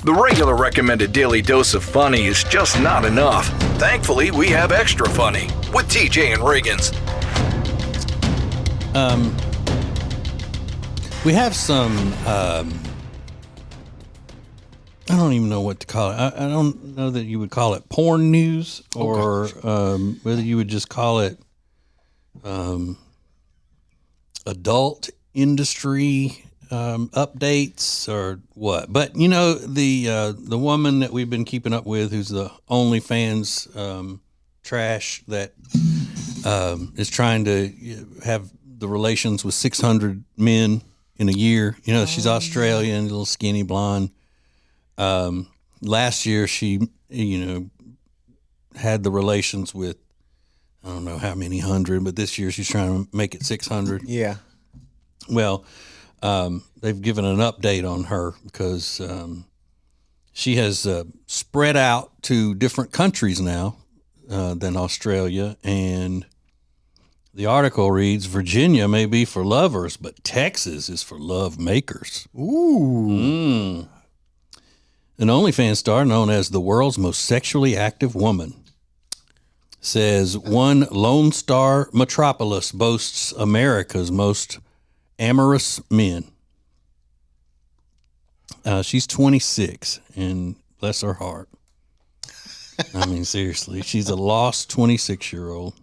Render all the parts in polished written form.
The regular recommended daily dose of funny is just not enough. Thankfully, we have extra funny with TJ and Riggins. We have some, I don't even know what to call it. I don't know that you would call it porn news or whether you would just call it adult industry updates or what. But, you know, the woman that we've been keeping up with who's the OnlyFans trash that is trying to have the relations with 600 men in a year. You know, she's Australian, little skinny blonde. Last year she, you know, had the relations with, I don't know how many hundred, but this year she's trying to make it 600. Yeah. Well, they've given an update on her because she has spread out to different countries now than Australia. And the article reads, Virginia may be for lovers, but Texas is for love makers. Ooh. An OnlyFans star known as the world's most sexually active woman says one Lone Star metropolis boasts America's most amorous men. She's 26, and bless her heart. I mean, seriously, she's a lost 26-year-old.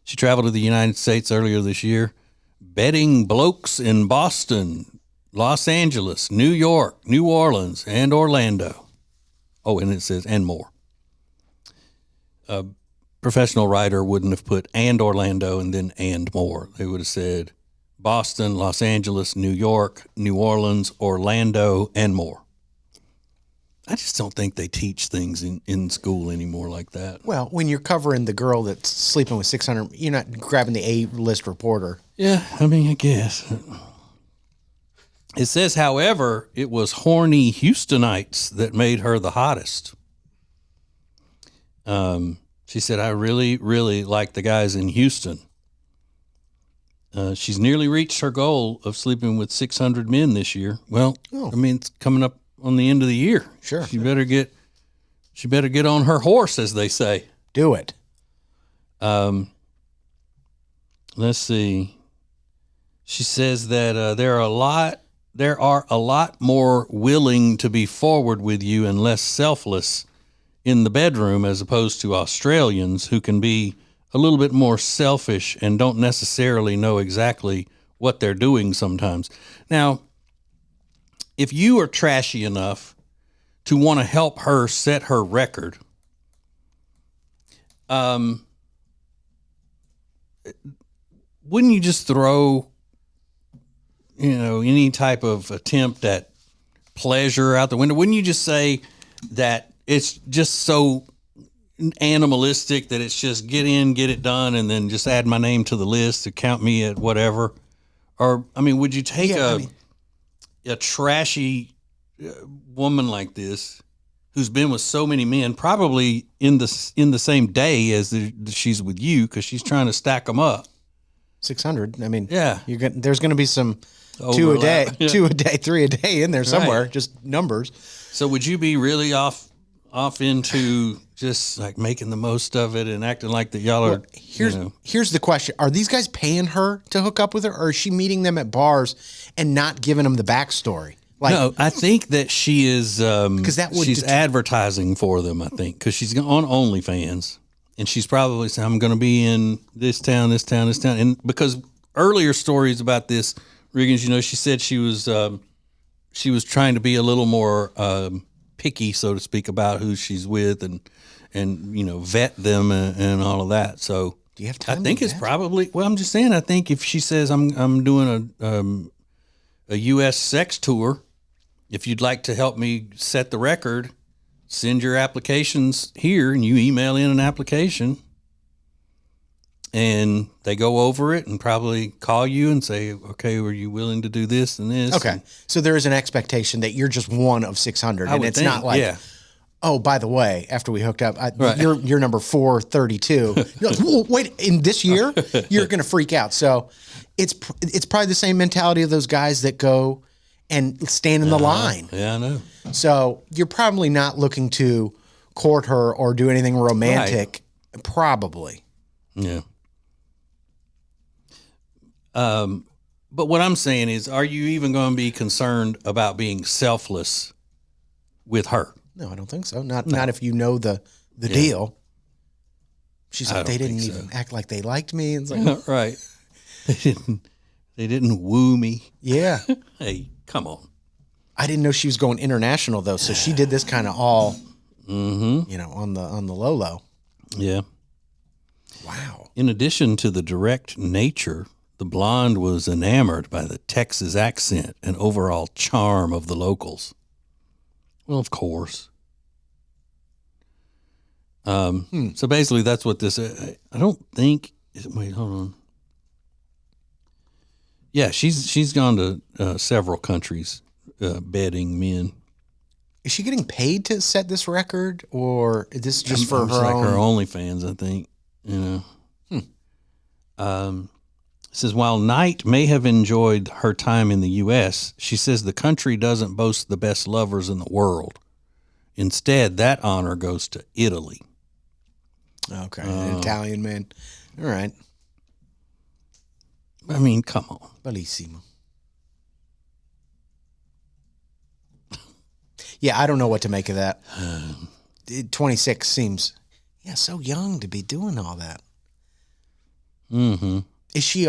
She traveled to the United States earlier this year, betting blokes in Boston, Los Angeles, New York, New Orleans, and Orlando. Oh, and it says, and more. A professional writer wouldn't have put and Orlando and then and more. They would have said Boston, Los Angeles, New York, New Orleans, Orlando, and more. I just don't think they teach things in school anymore like that. Well, when you're covering the girl that's sleeping with 600, you're not grabbing the A-list reporter. Yeah, I mean, I guess. It says, however, it was horny Houstonites that made her the hottest. She said, I really, really like the guys in Houston. She's nearly reached her goal of sleeping with 600 men this year. Well, I mean, it's coming up on the end of the year. Sure. She better get on her horse, as they say. Do it. Let's see. She says that there are a lot more willing to be forward with you and less selfless in the bedroom as opposed to Australians who can be a little bit more selfish and don't necessarily know exactly what they're doing sometimes. Now, if you are trashy enough to want to help her set her record, wouldn't you just throw, you know, any type of attempt at pleasure out the window? Wouldn't you just say that it's just so animalistic that it's just get in, get it done, and then just add my name to the list to count me at whatever? Or, I mean, would you take a trashy woman like this who's been with so many men, probably in the same day as she's with you because she's trying to stack them up? 600. I mean, yeah, there's going to be some overlap. 2 a day, 3 a day in there somewhere, right. Just numbers. So would you be really off into just like making the most of it and acting like that y'all are? Here's the question: are these guys paying her to hook up with her, or is she meeting them at bars and not giving them the backstory? Like, no, I think that she is because she's advertising for them. I think because she's on OnlyFans and she's probably saying, "I'm going to be in this town, this town, this town," and because earlier stories about this, Riggins, you know, she said she was trying to be a little more picky, so to speak, about who she's with and you know, vet them and all of that. So do you have time? I think it's probably, well, I'm just saying, I think if she says I'm doing a U.S. sex tour, if you'd like to help me set the record, send your applications here, and you email in an application. And they go over it and probably call you and say, okay, were you willing to do this and this? Okay. So there is an expectation that you're just one of 600. And it's not like, oh, by the way, after we hooked up, you're number 432. You're like, whoa, wait, in this year, you're going to freak out. So it's probably the same mentality of those guys that go and stand in the line. Yeah, I know. So you're probably not looking to court her or do anything romantic. Right. Probably. Yeah. But what I'm saying is, are you even going to be concerned about being selfless with her? No, I don't think so. Not if you know the deal. She's like, they didn't even act like they liked me. It's like, right. They didn't woo me. Yeah. Hey, come on. I didn't know she was going international though, so she did this kind of all, on the low. Yeah. Wow. In addition to the direct nature, the blonde was enamored by the Texas accent and overall charm of the locals. Well, of course. So basically, that's what this. I don't think. Wait, hold on. Yeah, she's gone to several countries, bedding men. Is she getting paid to set this record, or is this just for her like own? Her OnlyFans, I think. It says, while Knight may have enjoyed her time in the U.S., she says the country doesn't boast the best lovers in the world. Instead, that honor goes to Italy. Okay, an Italian man. All right. I mean, come on. Bellissimo. Yeah, I don't know what to make of that. 26 seems, so young to be doing all that. Mm-hmm. Is she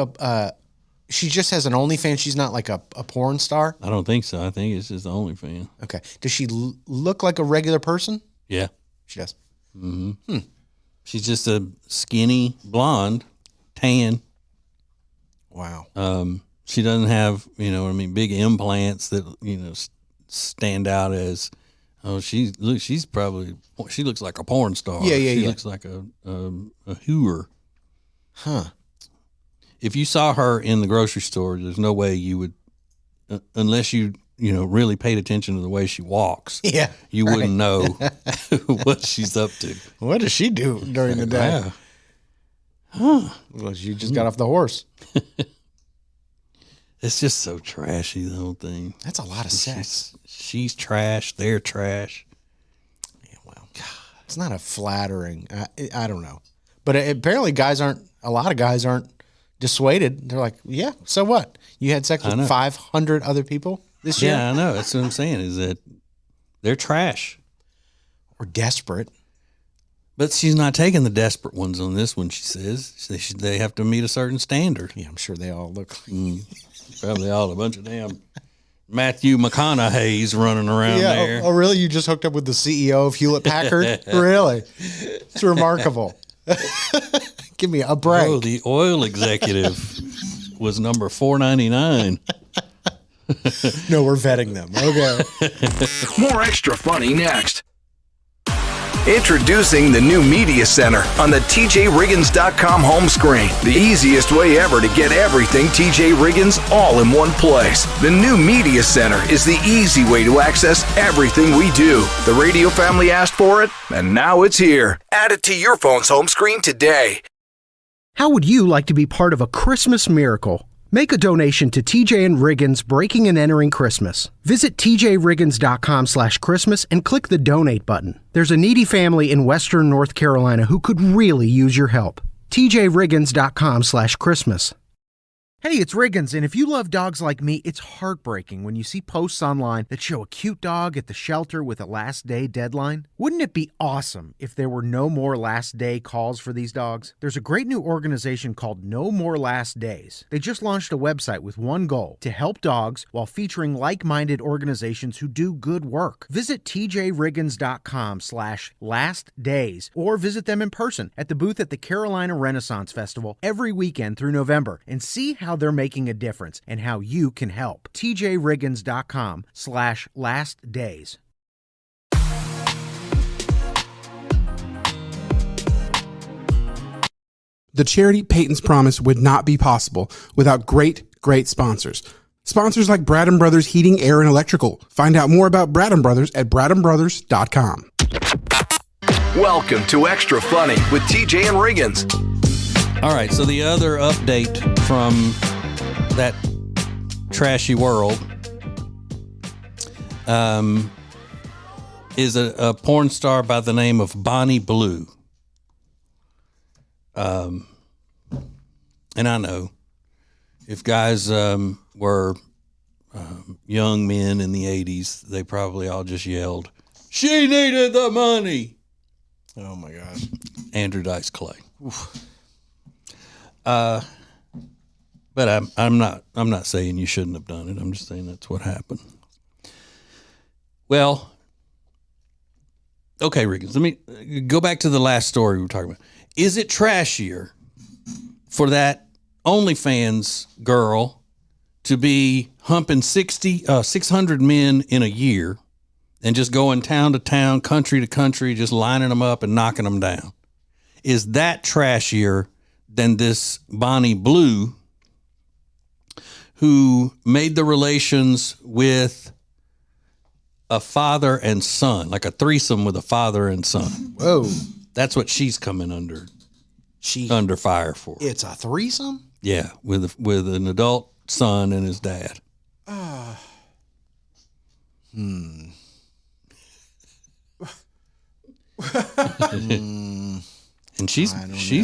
she just has an OnlyFans? She's not like a porn star? I don't think so. I think it's just the OnlyFans. Okay. Does she look like a regular person? Yeah. She does. Mm-hmm. She's just a skinny blonde, tan. Wow. She doesn't have, big implants that, stand out as, she looks like a porn star. Yeah. She looks like a hooer. Huh. If you saw her in the grocery store, there's no way you would, unless you really paid attention to the way she walks. Yeah, you wouldn't know what she's up to. What does she do during the day? Yeah. Huh. Well, she just got off the horse. It's just so trashy, the whole thing. That's a lot of sex. She's trash. They're trash. Yeah, well, it's not a flattering. I don't know, but apparently, a lot of guys aren't dissuaded. They're like, yeah, so what? You had sex with 500 other people this year? Yeah, I know. That's what I'm saying, is that they're trash. Or desperate. But she's not taking the desperate ones on this one, she says. They have to meet a certain standard. Yeah, I'm sure they all look probably all a bunch of damn Matthew McConaughey's running around there. Oh, really? You just hooked up with the CEO of Hewlett-Packard? Really? It's remarkable. Give me a break. Oh, the oil executive was number 499. No, we're vetting them. Okay. More Extra Funny next. Introducing the new Media Center on the TJRiggins.com home screen. The easiest way ever to get everything TJ Riggins all in one place. The new Media Center is the easy way to access everything we do. The radio family asked for it, and now it's here. Add it to your phone's home screen today. How would you like to be part of a Christmas miracle? Make a donation to TJ and Riggins Breaking and Entering Christmas. Visit tjriggins.com/Christmas and click the donate button. There's a needy family in Western North Carolina who could really use your help. tjriggins.com/Christmas. Hey, it's Riggins, and if you love dogs like me, it's heartbreaking when you see posts online that show a cute dog at the shelter with a last day deadline. Wouldn't it be awesome if there were no more last day calls for these dogs? There's a great new organization called No More Last Days. They just launched a website with one goal: to help dogs while featuring like-minded organizations who do good work. Visit tjriggins.com/lastdays or visit them in person at the booth at the Carolina Renaissance Festival every weekend through November and see how they're making a difference and how you can help. tjriggins.com/lastdays. The charity Peyton's Promise would not be possible without great sponsors. Sponsors like Brad & Brothers Heating, Air, and Electrical. Find out more about Brad & Brothers at bradandbrothers.com. Welcome to Extra Funny with TJ and Riggins. All right, so the other update from that trashy world is a porn star by the name of Bonnie Blue. And I know if guys were young men in the 80s, they probably all just yelled, "She needed the money." Oh my gosh. Andrew Dice Clay. But I'm not saying you shouldn't have done it. I'm just saying that's what happened. Well, okay, Riggins, let me go back to the last story we were talking about. Is it trashier for that OnlyFans girl to be humping 600 men in a year and just going town to town, country to country, just lining them up and knocking them down? Is that trashier than this Bonnie Blue who made the relations with a father and son, like a threesome with a father and son? Whoa. That's what she's coming under fire for. It's a threesome? Yeah, with an adult son and his dad. And she's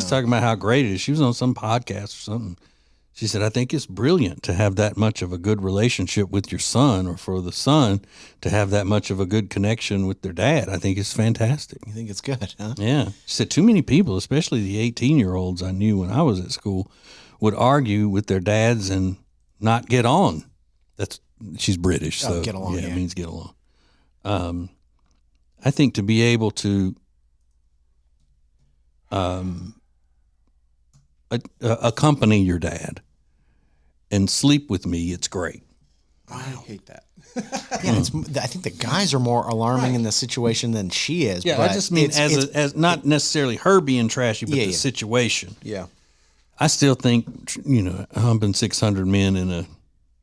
talking about how great it is. She was on some podcast or something. She said, "I think it's brilliant to have that much of a good relationship with your son, or for the son to have that much of a good connection with their dad. I think it's fantastic." You think it's good, huh? Yeah. She said too many people, especially the 18-year-olds I knew when I was at school, would argue with their dads and not get on. She's British, so get along, it means get along. I think to be able to accompany your dad and sleep with me, it's great. I hate that. Yeah, I think the guys are more alarming in the situation than she is. Yeah, but I just mean as not necessarily her being trashy, but the situation. Yeah. I still think, humping 600 men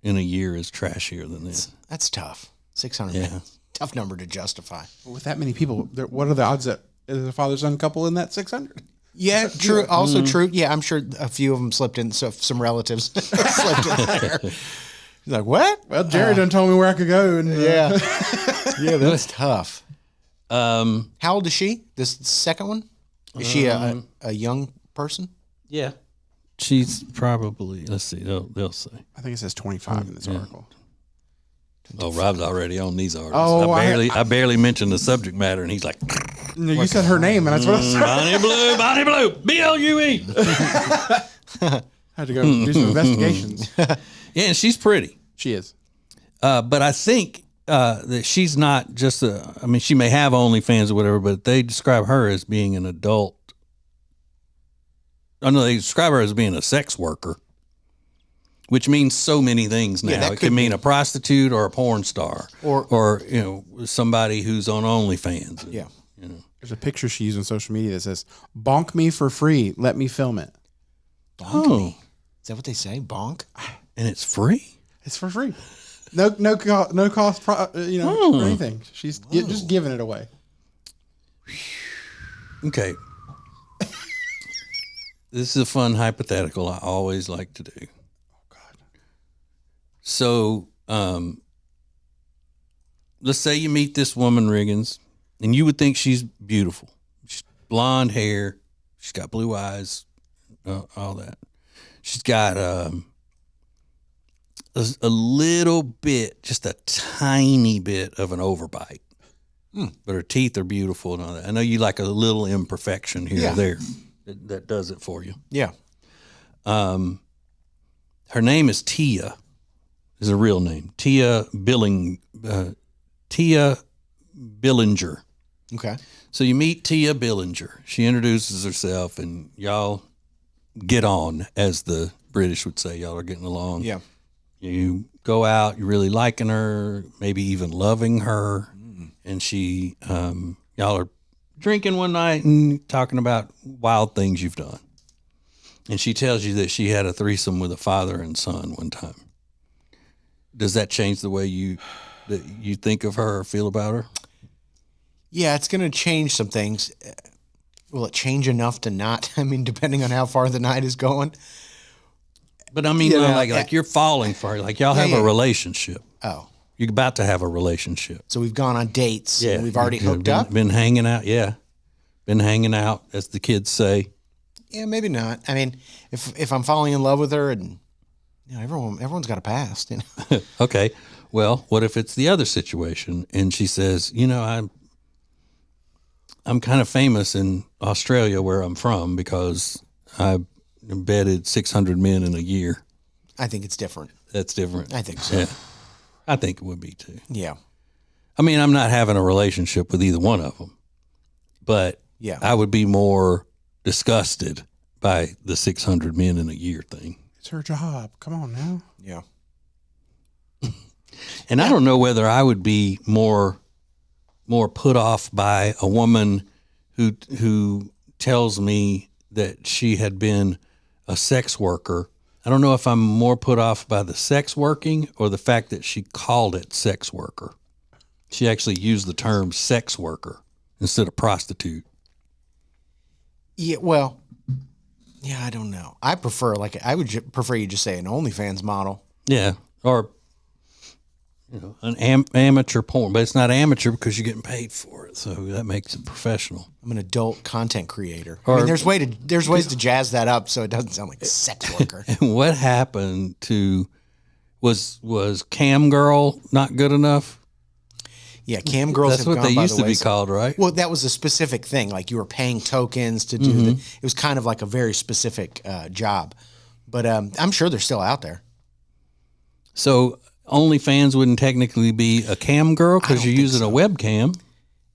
in a year is trashier than this. That's tough. 600 Yeah. men. Tough number to justify. With that many people, what are the odds that there's a father-son couple in that 600? Yeah, true. Also true. Yeah, I'm sure a few of them slipped in. So some relatives slipped in there. He's like, what? Well, Jerry done told me where I could go. And Yeah. Yeah, that's tough. Um, How old is she? This second one? Is she a young person? yeah. She's probably, let's see, they'll say. I think it says 25 in this article. Oh, Rob's already on these articles. Oh, I barely mentioned the subject matter, and he's like, No, you said her name, and that's what I said. Bonnie Blue, BLUE. Had to go do some investigations. Yeah, and she's pretty. She is. But I think that she's not just she may have OnlyFans or whatever, but they describe her as being an adult. Oh, no, they describe her as being a sex worker, which means so many things now. Yeah, it could mean a prostitute or a porn star or somebody who's on OnlyFans. Yeah. There's a picture she used on social media that says, "Bonk me for free. Let me film it." Bonk me. Is that what they say? Bonk? And it's free? It's for free. No cost, or anything. She's just giving it away. Okay. This is a fun hypothetical I always like to do. Oh, God. So, let's say you meet this woman, Riggins, and you would think she's beautiful. She's blonde hair. She's got blue eyes, all that. She's got a little bit, just a tiny bit of an overbite. But her teeth are beautiful and all that. I know you like a little imperfection here or there. That does it for you. Yeah. Her name is Tia. Is a real name. Tia Billinger. Okay. So you meet Tia Billinger. She introduces herself, and y'all get on, as the British would say. Y'all are getting along. Yeah. You go out. You're really liking her, maybe even loving her, and she, y'all are drinking one night and talking about wild things you've done. And she tells you that she had a threesome with a father and son one time. Does that change the way you think of her or feel about her? Yeah, it's going to change some things. Will it change enough to not? I mean, depending on how far the night is going. But I mean, like you're falling for her. Like y'all have a relationship. Oh. You're about to have a relationship. So we've gone on dates. Yeah. And we've already hooked been, up. Been hanging out. Yeah. Been hanging out, as the kids say. Yeah, maybe not. I mean, if I'm falling in love with her, and everyone's got a past. Okay. Well, what if it's the other situation and she says, I'm kind of famous in Australia where I'm from because I bedded 600 men in a year. I think it's different. That's different. I think so. Yeah. I think it would be too. Yeah. I mean, I'm not having a relationship with either one of them, but Yeah. I would be more disgusted by the 600 men in a year thing. It's her job. Come on now. Yeah. And I don't know whether I would be more put off by a woman who tells me that she had been a sex worker. I don't know if I'm more put off by the sex working or the fact that she called it sex worker. She actually used the term sex worker instead of prostitute. Yeah. Well. Yeah, I don't know. I would prefer you just say an OnlyFans model. Yeah, or an amateur porn, but it's not amateur because you're getting paid for it, so that makes it professional. I'm an adult content creator. Or- I mean, there's ways to jazz that up so it doesn't sound like sex worker. And what happened to was Cam Girl not good enough? Yeah, cam girls. That's have what gone they by used the to be wayside. called, right? Well, that was a specific thing. Like you were paying tokens to do it was kind of like a very specific job. But I'm sure they're still out there. So OnlyFans wouldn't technically be a cam girl because you're using a webcam.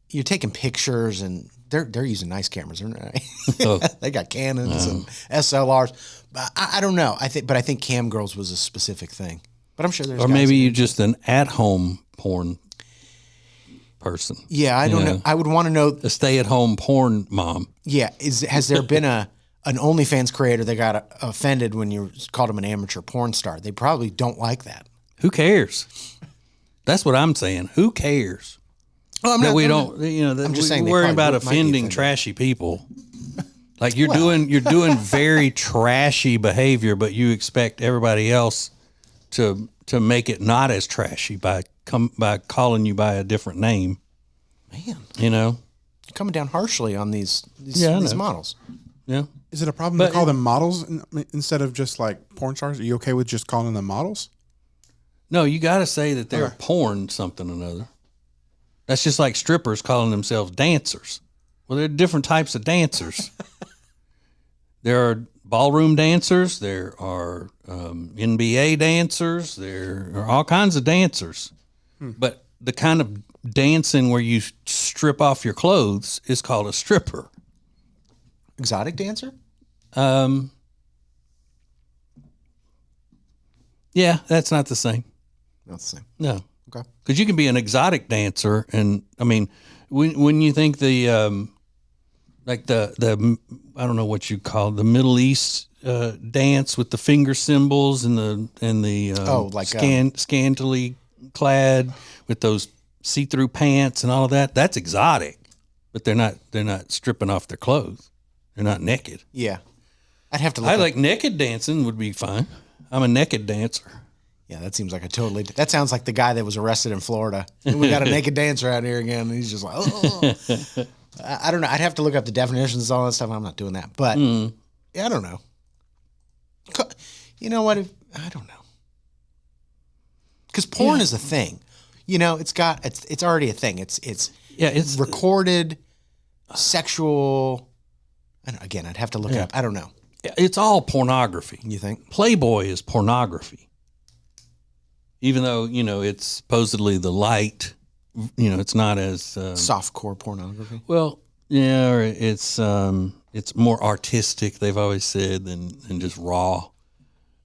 You're taking pictures, and they're using nice cameras, aren't they? Oh. They got Canons and SLRs. But I don't know. I think cam girls was a specific thing. But I'm sure there's Or guys maybe that- you're just an at-home porn person. Yeah, I don't know. I would want to know. A stay-at-home porn mom. Yeah, has there been an OnlyFans creator that got offended when you called him an amateur porn star? They probably don't like that. Who cares? That's what I'm saying. Who cares? Oh, That we don't, that I'm just we saying they worry probably about might be offending offended. trashy people. Like you're doing very trashy behavior, but you expect everybody else to make it not as trashy by calling you by a different name. Man, You're coming down harshly on these Yeah, I know. models. Yeah. Is it a problem But- to call them models instead of just like porn stars? Are you okay with just calling them models? No, you got to say that they're Okay. porn something or another. That's just like strippers calling themselves dancers. Well, there are different types of dancers. There are ballroom dancers. There are NBA dancers. There are all kinds of dancers. But the kind of dancing where you strip off your clothes is called a stripper. Exotic dancer? Yeah, that's not the same. Not the same. No. Okay. Because you can be an exotic dancer, and I mean, when you think the like the I don't know what you call the Middle East dance with the finger cymbals and the scantily clad with those see-through pants and all of that. That's exotic, but they're not stripping off their clothes. They're not naked. Yeah. I'd have to look I up- like naked dancing would be fine. I'm a naked dancer. Yeah, that seems like that sounds like the guy that was arrested in Florida. We got a naked dancer out here again. And he's just like, oh. I don't know. I'd have to look up the definitions and all that stuff. I'm not doing that. But yeah, I don't know. You know what? I don't know. Because porn is a thing. It's already a thing. It's recorded sexual. Again, I'd have to look it up. I don't know. It's all pornography. You think? Playboy is pornography. Even though, it's supposedly the light, it's not as Softcore pornography. well, yeah, or it's more artistic, they've always said, than just raw.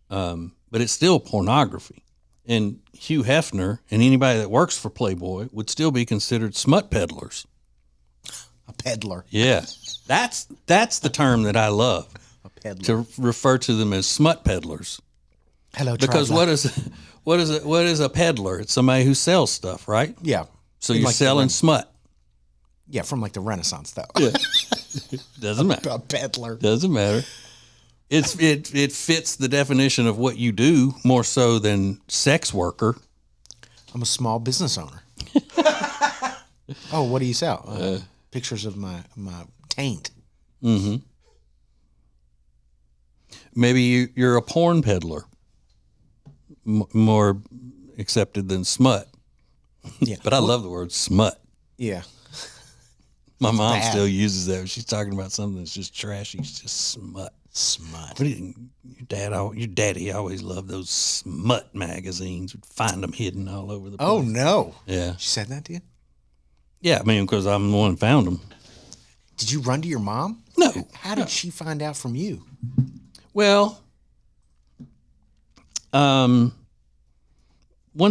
But it's still pornography. And Hugh Hefner and anybody that works for Playboy would still be considered smut peddlers. A peddler. Yeah. That's the term that I love, A peddler. to refer to them as smut peddlers. Hello, Because traveler. what is a peddler? It's somebody who sells stuff, right? Yeah. So In you're like the selling smut. Yeah, from like the Renaissance though. Yeah. Doesn't matter. A peddler. Doesn't matter. It fits the definition of what you do more so than sex worker. I'm a small business owner. Oh, what do you sell? Pictures of my taint. Mm-hmm. Maybe you're a porn peddler. More accepted than smut. Yeah. But I love the word smut. Yeah. My mom bad. still uses that. She's talking about something that's just trashy. It's just smut. Smut. Your daddy always loved those smut magazines. Would find them hidden all over the place. Oh, no. Yeah. She said that to you? Yeah, I mean, because I'm the one who found them. Did you run to your mom? No. How did she find out from you? Well, one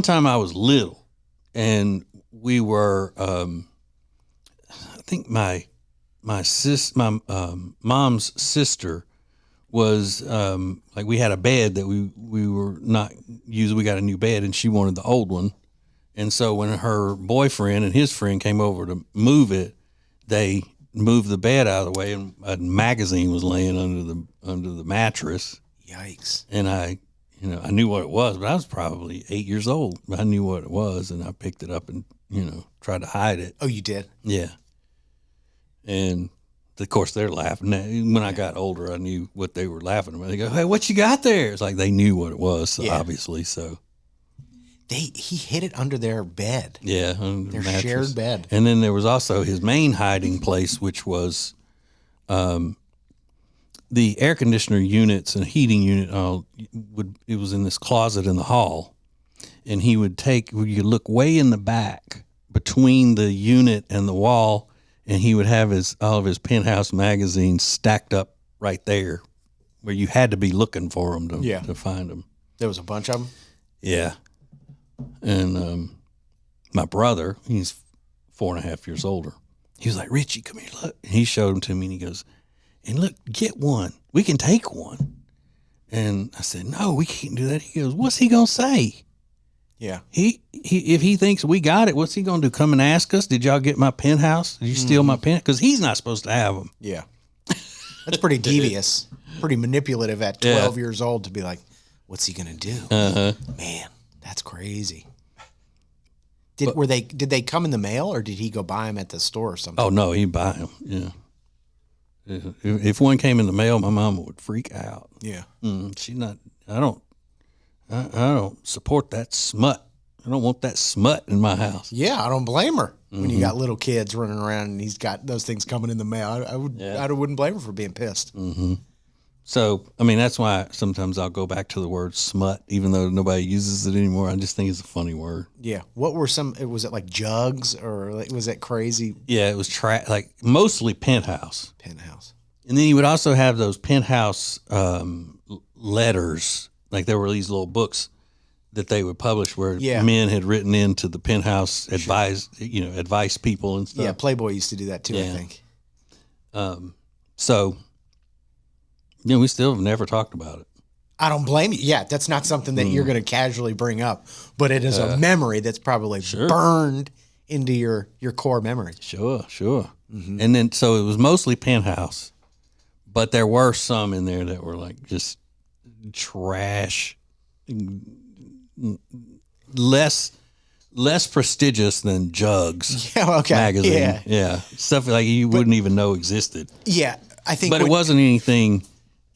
time I was little, and we were, I think my mom's sister was like, we had a bed that we were not using. We got a new bed, and she wanted the old one. And so when her boyfriend and his friend came over to move it, they moved the bed out of the way, and a magazine was laying under the mattress. Yikes. And I knew what it was, but I was probably 8 years old. I knew what it was, and I picked it up and, tried to hide it. Oh, you did? Yeah. And of course they're laughing. When I got older, I knew what they were laughing about. They go, "Hey, what you got there?" It's like they knew what it was, so obviously. So he hid it under their bed. yeah, under Their the mattress. shared bed. And then there was also his main hiding place, which was the air conditioner units and heating unit. It was in this closet in the hall, and he would you could look way in the back between the unit and the wall, and he would have all of his Penthouse magazines stacked up right there, where you had to be looking for them to find them. There was a bunch of them? Yeah. And my brother, he's 4.5 years older. He was like, "Richie, come here, look." And he showed them to me, and he goes, "And look, get one. We can take one." And I said, "No, we can't do that." He goes, "What's he gonna say?" Yeah. He if he thinks we got it, what's he gonna do? Come and ask us? Did y'all get my penthouse? Did you steal my pen? Because he's not supposed to have them. Yeah. That's pretty devious, pretty manipulative at 12 years old to be like, what's he going to do? Man, that's crazy. Did they come in the mail, or did he go buy them at the store or something? Oh no, he'd buy them. Yeah. If one came in the mail, my mama would freak out. Yeah. She's not. I don't support that smut. I don't want that smut in my house. Yeah, I don't blame her. When you got little kids running around and he's got those things coming in the mail, I wouldn't blame her for being pissed. Mm-hmm. So, I mean, that's why sometimes I'll go back to the word smut, even though nobody uses it anymore. I just think it's a funny word. Yeah. What were was it like jugs, or was it crazy? Yeah, it was like mostly Penthouse. Penthouse. And then you would also have those Penthouse letters. Like there were these little books that they would publish where men had written into the Penthouse advice people and stuff. Yeah, Playboy used to do that too, I think. So, we still have never talked about it. I don't blame you. Yeah, that's not something that you're going to casually bring up, but it is a memory that's probably burned into your core memory. Sure. Mm-hmm. And then, so it was mostly Penthouse, but there were some in there that were like just trash, less prestigious than Jugs. Yeah, okay. Magazine. Yeah. Stuff like you wouldn't even know existed. Yeah, I think. But it wasn't anything,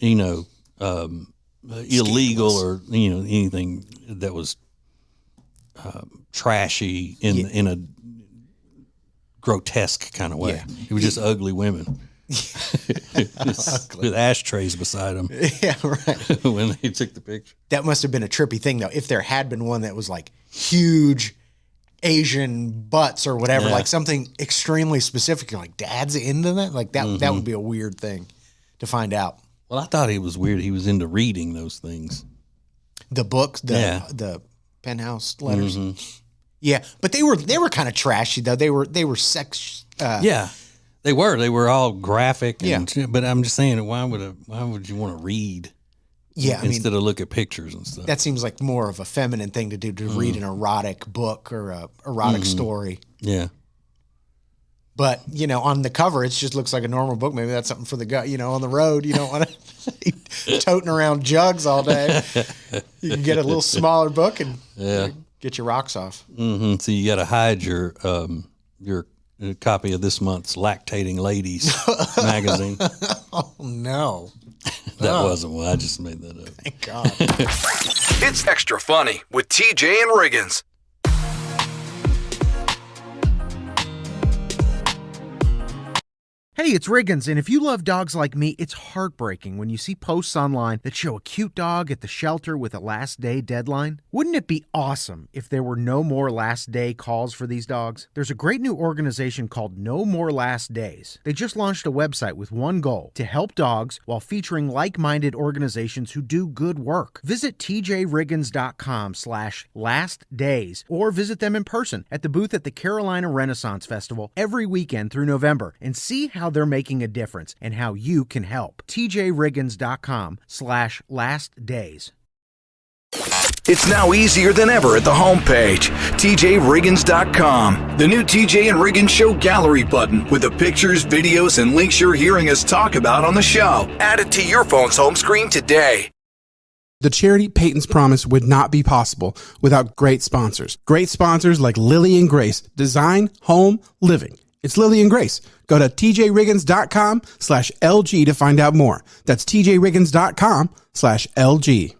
illegal or anything that was trashy in a grotesque kind of way. Yeah. It was just ugly women. With ashtrays beside them. Yeah, right. When they took the picture. That must have been a trippy thing, though. If there had been one that was like huge Asian butts or whatever, like something extremely specific, you're like, Dad's into that? Like that would be a weird thing to find out. Well, I thought it was weird. He was into reading those things. The books, the Penthouse letters. Mm-hmm. Yeah, but they were kind of trashy though. They were sex. They were all graphic. But I'm just saying, why would you want to read? Yeah, instead of look at pictures and stuff. That seems like more of a feminine thing to do, to read an erotic book or a erotic story. Yeah. But, on the cover, it just looks like a normal book. Maybe that's something for the guy, on the road. You don't want to be toting around jugs all day. You can get a little smaller book and Get your rocks off. So you got to hide your copy of this month's Lactating Ladies magazine. Oh, no. That wasn't one. I just made that up. Thank God. It's Extra Funny with TJ and Riggins. Hey, it's Riggins, and if you love dogs like me, it's heartbreaking when you see posts online that show a cute dog at the shelter with a last day deadline. Wouldn't it be awesome if there were no more last day calls for these dogs? There's a great new organization called No More Last Days. They just launched a website with one goal: to help dogs while featuring like-minded organizations who do good work. Visit tjriggins.com/lastdays or visit them in person at the booth at the Carolina Renaissance Festival every weekend through November and see how they're making a difference and how you can help. tjriggins.com/lastdays. It's now easier than ever at the homepage, tjriggins.com. The new TJ and Riggins Show gallery button with the pictures, videos, and links you're hearing us talk about on the show. Add it to your phone's home screen today. The charity Peyton's Promise would not be possible without great sponsors. Great sponsors like Lily and Grace, Design, Home, Living. It's Lily and Grace. Go to tjriggins.com/LG to find out more. That's tjriggins.com/LG.